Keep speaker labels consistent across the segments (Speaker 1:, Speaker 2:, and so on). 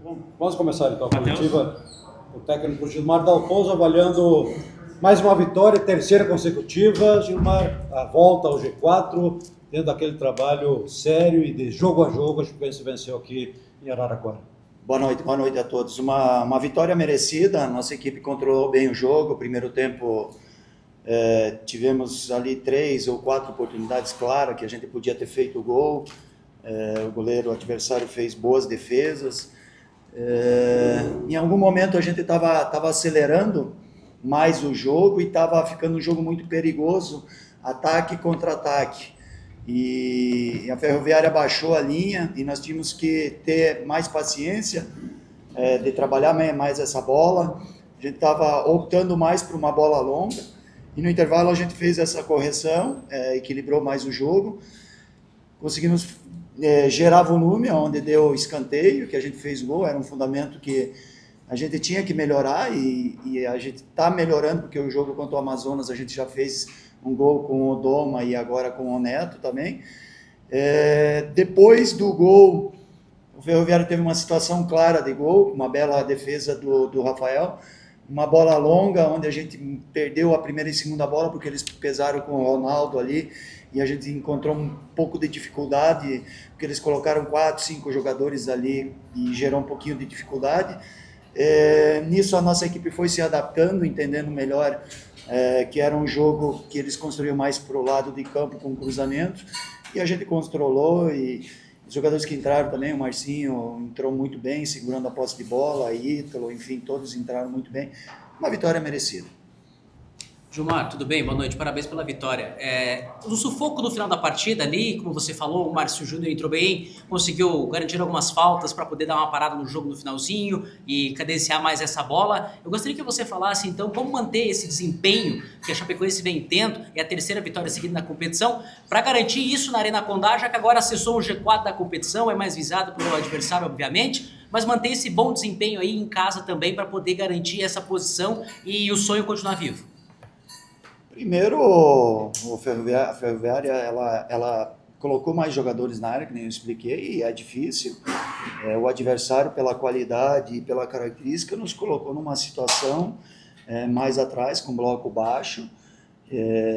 Speaker 1: Bom, vamos começar então a coletiva. O técnico Gilmar Dalpozo avaliando mais uma vitória, terceira consecutiva. Gilmar, a volta ao G4, tendo aquele trabalho sério e de jogo a jogo, a Chapecoense venceu aqui em Araraquara.
Speaker 2: Boa noite a todos. Uma vitória merecida, a nossa equipe controlou bem o jogo. O primeiro tempo tivemos ali 3 ou 4 oportunidades claras que a gente podia ter feito o gol. O goleiro adversário fez boas defesas. Em algum momento a gente estava acelerando mais o jogo e estava ficando um jogo muito perigoso, ataque contra ataque. E a Ferroviária baixou a linha e nós tínhamos que ter mais paciência de trabalhar mais essa bola. A gente estava optando mais por uma bola longa e no intervalo a gente fez essa correção, equilibrou mais o jogo. Conseguimos gerar volume, onde deu escanteio, que a gente fez gol, era um fundamento que a gente tinha que melhorar e a gente está melhorando, porque o jogo contra o Amazonas a gente já fez um gol com o Doma e agora com o Neto também. Depois do gol, o Ferroviário teve uma situação clara de gol, uma bela defesa do Rafael, uma bola longa, onde a gente perdeu a primeira e segunda bola, porque eles pesaram com o Ronaldo ali, e a gente encontrou um pouco de dificuldade, porque eles colocaram 4, 5 jogadores ali, e gerou um pouquinho de dificuldade. Nisso a nossa equipe foi se adaptando, entendendo melhor que era um jogo que eles construíam mais para o lado de campo com cruzamento, e a gente controlou, e os jogadores que entraram também, o Marcinho entrou muito bem, segurando a posse de bola, Ítalo, enfim, todos entraram muito bem. Uma vitória merecida.
Speaker 3: Gilmar, tudo bem? Boa noite, parabéns pela vitória. No sufoco do final da partida ali, como você falou, o Márcio Júnior entrou bem, conseguiu garantir algumas faltas para poder dar uma parada no jogo no finalzinho e cadenciar mais essa bola. Eu gostaria que você falasse então como manter esse desempenho que a Chapecoense vem tendo, é a terceira vitória seguida na competição, para garantir isso na Arena Condá, já que agora acessou o G4 da competição, é mais visado pelo adversário, obviamente, mas manter esse bom desempenho aí em casa também para poder garantir essa posição e o sonho continuar vivo.
Speaker 2: Primeiro, a Ferroviária ela colocou mais jogadores na área, que nem eu expliquei, e é difícil. O adversário, pela qualidade e pela característica, nos colocou numa situação mais atrás, com bloco baixo,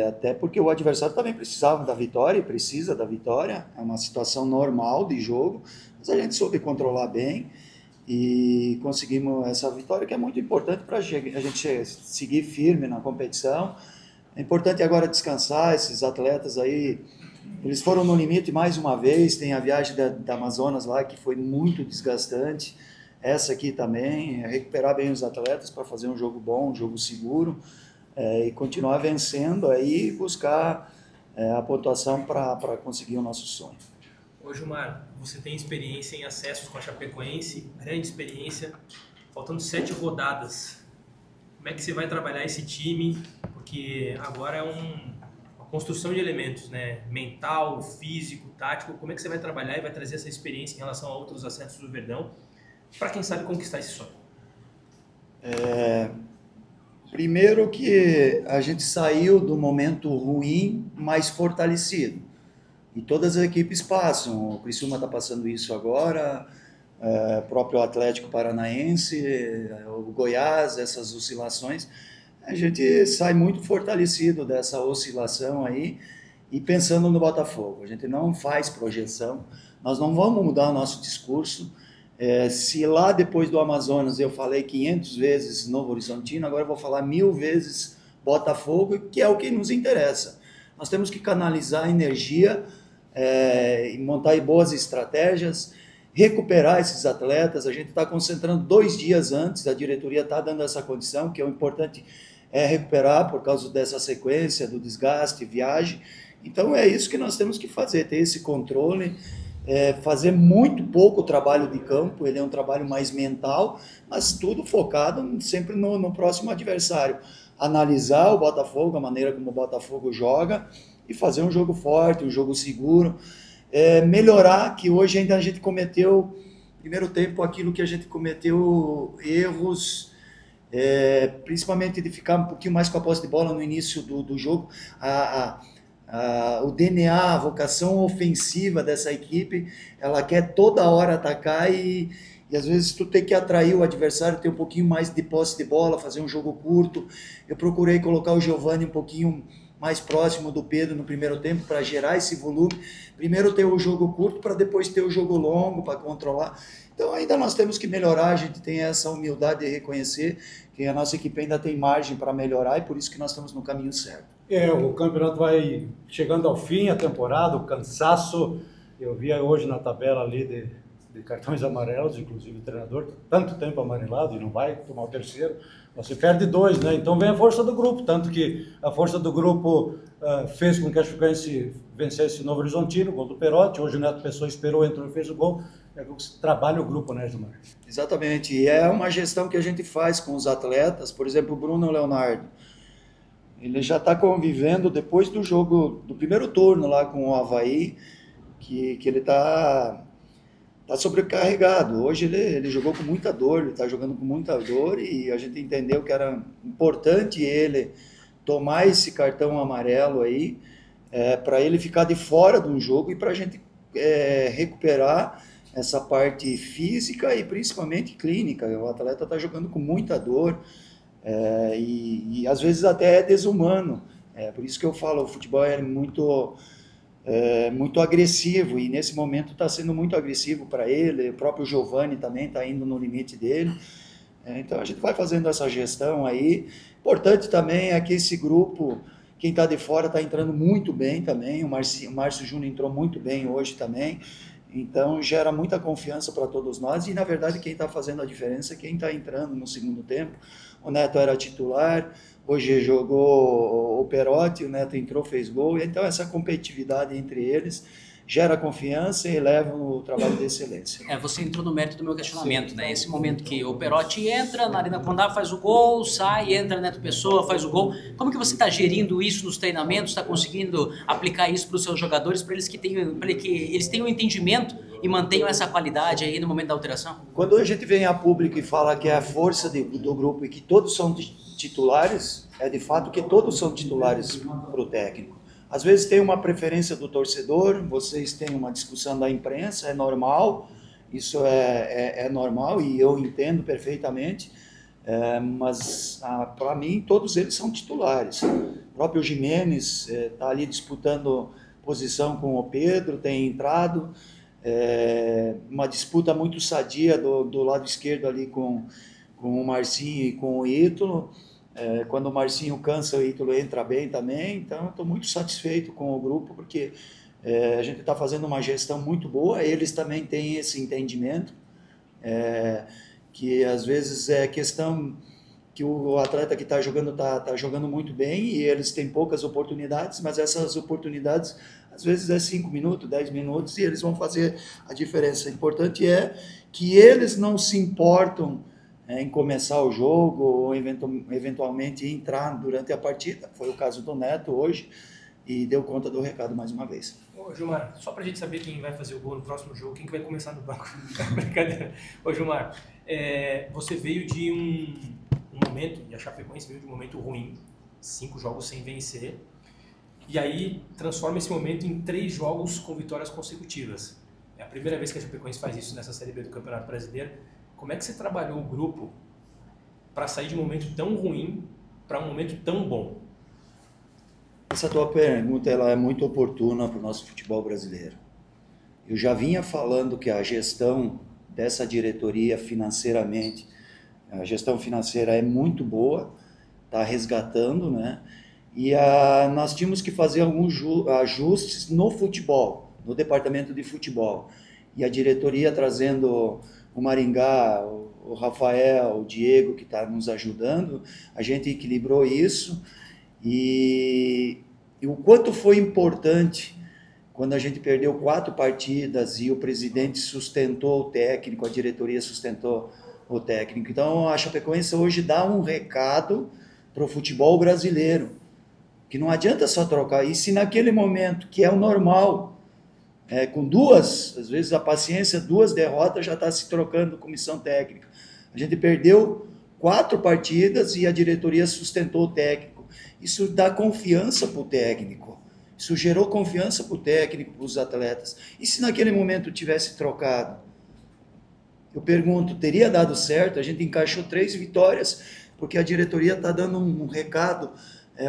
Speaker 2: até porque o adversário também precisava da vitória, e precisa da vitória. É uma situação normal de jogo, mas a gente soube controlar bem e conseguimos essa vitória, que é muito importante para a gente seguir firme na competição. É importante agora descansar esses atletas aí, eles foram no limite mais uma vez, tem a viagem da Amazonas lá que foi muito desgastante, essa aqui também, recuperar bem os atletas para fazer um jogo bom, um jogo seguro, e continuar vencendo aí e buscar a pontuação para conseguir o nosso sonho.
Speaker 4: Ô Gilmar, você tem experiência em acessos com a Chapecoense, grande experiência, faltando 7 rodadas. Como é que você vai trabalhar esse time? Porque agora é uma construção de elementos, né? Mental, físico, tático. Como é que você vai trabalhar e vai trazer essa experiência em relação a outros acessos do Verdão para quem sabe conquistar esse sonho?
Speaker 2: Primeiro que a gente saiu do momento ruim mais fortalecido. E todas as equipes passam. O Criciúma está passando isso agora, o próprio Atlético Paranaense, o Goiás, essas oscilações. A gente sai muito fortalecido dessa oscilação aí e pensando no Botafogo. A gente não faz projeção, nós não vamos mudar o nosso discurso. Se lá depois do Amazonas eu falei 500 vezes Novo Horizontino, agora eu vou falar 1000 vezes Botafogo, que é o que nos interessa. Nós temos que canalizar a energia e montar boas estratégias, recuperar esses atletas. A gente está concentrando 2 dias antes, a diretoria está dando essa condição, que é o importante recuperar por causa dessa sequência, do desgaste, viagem. Então é isso que nós temos que fazer, ter esse controle, fazer muito pouco trabalho de campo, ele é um trabalho mais mental, mas tudo focado sempre no próximo adversário. Analisar o Botafogo, a maneira como o Botafogo joga, e fazer um jogo forte, um jogo seguro. Melhorar, que hoje ainda a gente cometeu, no primeiro tempo, aquilo que a gente cometeu, erros, principalmente de ficar um pouquinho mais com a posse de bola no início do jogo. O DNA, a vocação ofensiva dessa equipe, ela quer toda hora atacar e e às vezes tu tem que atrair o adversário, ter um pouquinho mais de posse de bola, fazer um jogo curto. Eu procurei colocar o Giovani um pouquinho mais próximo do Pedro no primeiro tempo para gerar esse volume. Primeiro ter o jogo curto para depois ter o jogo longo para controlar. Então ainda nós temos que melhorar, a gente tem essa humildade de reconhecer que a nossa equipe ainda tem margem para melhorar e por isso que nós estamos no caminho certo.
Speaker 1: O campeonato vai chegando ao fim, a temporada, o cansaço. Eu via hoje na tabela ali de cartões amarelos, inclusive o treinador, tanto tempo amarelado e não vai tomar o terceiro, você perde 2, né? Então vem a força do grupo, tanto que a força do grupo fez com que a Chapecoense vencesse o Novo Horizontino, gol do Perotti, hoje o Neto Pessoa esperou, entrou e fez o gol. É que você trabalha o grupo, né, Gilmar?
Speaker 2: Exatamente, e é uma gestão que a gente faz com os atletas, por exemplo, o Bruno Leonardo, ele já está convivendo depois do jogo, do primeiro turno lá com o Avaí, que ele está sobrecarregado. Hoje ele jogou com muita dor, ele está jogando com muita dor e a gente entendeu que era importante ele tomar esse cartão amarelo aí, para ele ficar de fora de um jogo e para a gente recuperar essa parte física e principalmente clínica. O atleta está jogando com muita dor e às vezes até é desumano. Por isso que eu falo, o futebol é muito agressivo e nesse momento está sendo muito agressivo para ele. O próprio Giovani também está indo no limite dele. Então a gente vai fazendo essa gestão aí. Importante também é que esse grupo, quem está de fora está entrando muito bem também. O Márcio Júnior entrou muito bem hoje também. Então gera muita confiança para todos nós e na verdade quem está fazendo a diferença é quem está entrando no segundo tempo. O Neto era titular, hoje jogou o Perotti, o Neto entrou, fez gol, então essa competitividade entre eles gera confiança e eleva o trabalho de excelência.
Speaker 3: Você entrou no mérito do meu questionamento, né? Esse momento que o Perotti entra, na Arena Condá faz o gol, sai, entra Neto Pessoa, faz o gol. Como que você está gerindo isso nos treinamentos, está conseguindo aplicar isso para os seus jogadores, para eles que eles tenham um entendimento e mantenham essa qualidade aí no momento da alteração?
Speaker 2: Quando a gente vem a público e fala que é a força do grupo e que todos são titulares, é de fato que todos são titulares para o técnico. Às vezes tem uma preferência do torcedor, vocês têm uma discussão da imprensa, é normal, isso é normal e eu entendo perfeitamente, mas para mim todos eles são titulares. O próprio Gimenez está ali disputando posição com o Pedro, tem entrado, uma disputa muito sadia do lado esquerdo ali com o Marcinho e com o Ítalo. Quando o Marcinho cansa, o Ítalo entra bem também, então estou muito satisfeito com o grupo, porque a gente está fazendo uma gestão muito boa, eles também têm esse entendimento, que às vezes é questão que o atleta que está jogando está jogando muito bem e eles têm poucas oportunidades, mas essas oportunidades às vezes é 5 minutos, 10 minutos e eles vão fazer a diferença. O importante é que eles não se importam em começar o jogo ou eventualmente entrar durante a partida. Foi o caso do Neto hoje e deu conta do recado mais uma vez.
Speaker 4: Ô Gilmar, só pra gente saber quem vai fazer o gol no próximo jogo, quem que vai começar no banco. Brincadeira. Ô Gilmar, você veio de um momento, e a Chapecoense veio de um momento ruim, 5 jogos sem vencer, e aí transforma esse momento em 3 jogos com vitórias consecutivas. É a primeira vez que a Chapecoense faz isso nessa Série B do Campeonato Brasileiro. Como é que você trabalhou o grupo para sair de um momento tão ruim para um momento tão bom?
Speaker 2: Essa tua pergunta ela é muito oportuna para o nosso futebol brasileiro. Eu já vinha falando que a gestão dessa diretoria financeiramente, a gestão financeira é muito boa, está resgatando, né? E nós tínhamos que fazer alguns ajustes no futebol, no departamento de futebol. E a diretoria trazendo o Maringá, o Rafael, o Diego, que está nos ajudando, a gente equilibrou isso e o quanto foi importante quando a gente perdeu 4 partidas e o presidente sustentou o técnico, a diretoria sustentou o técnico. Então a Chapecoense hoje dá um recado para o futebol brasileiro, que não adianta só trocar, e se naquele momento, que é o normal, com 2, às vezes a paciência, 2 derrotas já está se trocando comissão técnica. A gente perdeu 4 partidas e a diretoria sustentou o técnico. Isso dá confiança para o técnico. Isso gerou confiança para o técnico, para os atletas. E se naquele momento tivesse trocado? Eu pergunto, teria dado certo? A gente encaixou 3 vitórias, porque a diretoria está dando um recado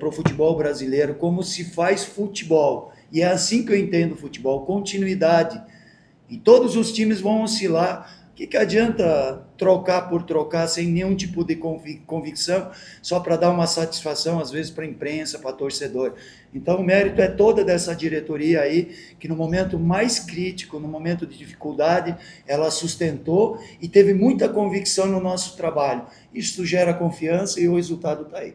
Speaker 2: para o futebol brasileiro, como se faz futebol. E é assim que eu entendo o futebol, continuidade. E todos os times vão oscilar. O que adianta trocar por trocar, sem nenhum tipo de convicção, só para dar uma satisfação, às vezes, para a imprensa, para torcedor. Então, o mérito é toda dessa diretoria aí, que no momento mais crítico, no momento de dificuldade, ela sustentou e teve muita convicção no nosso trabalho. Isso gera confiança e o resultado está aí.